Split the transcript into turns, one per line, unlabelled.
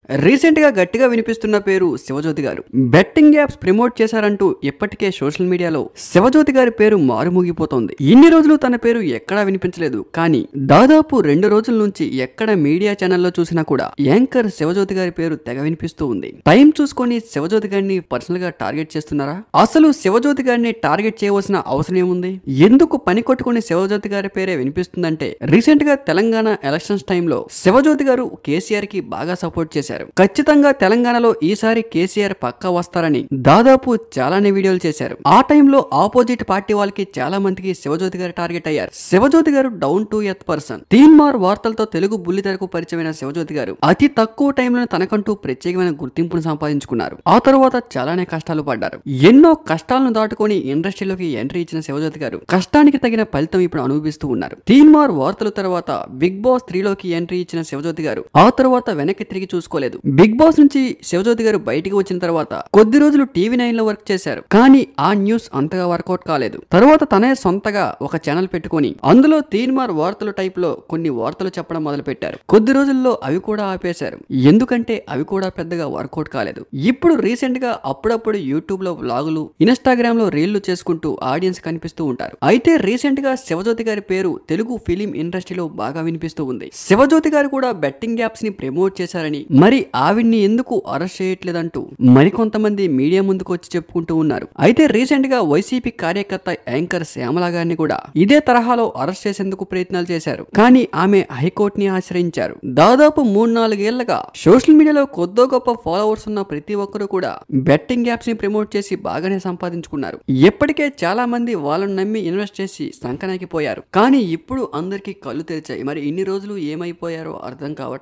Recent గా గట్టిగా వినిపిస్తున్న పేరు శివజ్యోతి గారు. బెట్టింగ్ యాప్స్ ప్రమోట్ చేశారంటూ ఇప్పటికే సోషల్ మీడియాలో శివజ్యోతి గారి పేరు మారుమోగిపోతోంది. ఇన్ని రోజులు తన పేరు ఎక్కడా వినిపించలేదు. కానీ దాదాపు 2 రోజుల నుంచి ఎక్కడ మీడియా ఛానల్లో చూసినా కూడా యాంకర్ శివజ్యోతి గారి పేరు తెగ వినిపిస్తూ ఉంది. టైం చూసుకొని శివజ్యోతి గారిని పర్సనల్ గా టార్గెట్ చేస్తున్నారా? అసలు శివజ్యోతి గారిని టార్గెట్ చేయవలసిన అవసరం ఏముంది? ఎందుకు పని కొట్టుకుని శివజ్యోతి గారి పేరే వినిపిస్తుందంటే, రీసెంట్ గా తెలంగాణ ఎలక్షన్స్ టైంలో శివజ్యోతి గారు కేసీఆర్ కి బాగా సపోర్ట్ చేశారు. ఖచ్చితంగా తెలంగాణలో ఈసారి కేసీఆర్ పక్కా వస్తారని దాదాపు చాలానే వీడియోలు చేశారు. ఆ టైంలో ఆపోజిట్ పార్టీ వాళ్ళకి చాలా మందికి శివజ్యోతి గారు టార్గెట్ అయ్యారు. శివజ్యోతి గారు down to earth person. Teenmaar వార్తలతో తెలుగు బుల్లితెరకు పరిచయమైన శివజ్యోతి గారు అతి తక్కువ టైంలో తనకంటూ ప్రత్యేకమైన గుర్తింపును సంపాదించుకున్నారు. ఆ తరువాత చాలానే కష్టాలు పడ్డారు. ఎన్నో కష్టాలను దాటుకొని ఇండస్ట్రీలోకి ఎంట్రీ ఇచ్చిన శివజ్యోతి గారు కష్టానికి తగిన ఫలితం ఇప్పుడు అనుభవిస్తూ ఉన్నారు. తీన్మార్ వార్తల తర్వాత బిగ్ బాస్ 3లోకి ఎంట్రీ ఇచ్చిన శివజ్యోతి గారు ఆ తరువాత వెనక్కి తిరిగి చూసుకోలేదు. బిగ్ బాస్ నుంచి శివజ్యోతి గారు బయటికి వచ్చిన తర్వాత కొద్ది రోజులు TV9 లో వర్క్ చేశారు. కానీ ఆ న్యూస్ అంతగా వర్కౌట్ కాలేదు. తరువాత తనే సొంతగా ఒక ఛానల్ పెట్టుకొని అందులో తీన్మార్ వార్తల టైప్ లో కొన్ని వార్తలు చెప్పడం మొదలు పెట్టారు. కొద్ది రోజుల్లో అవి కూడా ఆపేశారు. ఎందుకంటే అవి కూడా పెద్దగా వర్కౌట్ కాలేదు. ఇప్పుడు రీసెంట్ గా అప్పుడప్పుడు యూట్యూబ్ లో వ్లాగులు, ఇన్స్టాగ్రామ్ లో రీళ్లు చేసుకుంటూ ఆడియన్స్ కనిపిస్తూ ఉంటారు. అయితే రీసెంట్ గా శివజ్యోతి గారి పేరు తెలుగు ఫిలిం ఇండస్ట్రీలో బాగా వినిపిస్తూ ఉంది. శివజ్యోతి గారు కూడా బెట్టింగ్ యాప్స్ ని ప్రమోట్ చేశారని, మరి ఆవిడ్ని ఎందుకు అరెస్ట్ చేయట్లేదంటూ మరికొంతమంది మీడియా ముందుకు వచ్చి చెప్పుకుంటూ ఉన్నారు. అయితే రీసెంట్ గా వైసీపీ కార్యకర్త యాంకర్ శ్యామల గారిని కూడా ఇదే తరహాలో అరెస్ట్ చేసేందుకు ప్రయత్నాలు చేశారు. కానీ ఆమె హైకోర్టుని ఆశ్రయించారు. దాదాపు 3-4 ఏళ్లుగా సోషల్ మీడియాలో కొద్దో గొప్ప ఫాలోవర్స్ ఉన్న ప్రతి ఒక్కరూ కూడా బెట్టింగ్ యాప్స్ ని ప్రమోట్ చేసి బాగానే సంపాదించుకున్నారు. ఇప్పటికే చాలా మంది వాళ్ళని నమ్మి ఇన్వెస్ట్ చేసి సంకనాకి పోయారు. కానీ ఇప్పుడు అందరికీ కళ్ళు తెరిచాయి. మరి ఇన్ని రోజులు ఏమైపోయారో అర్థం కావట్లేదు.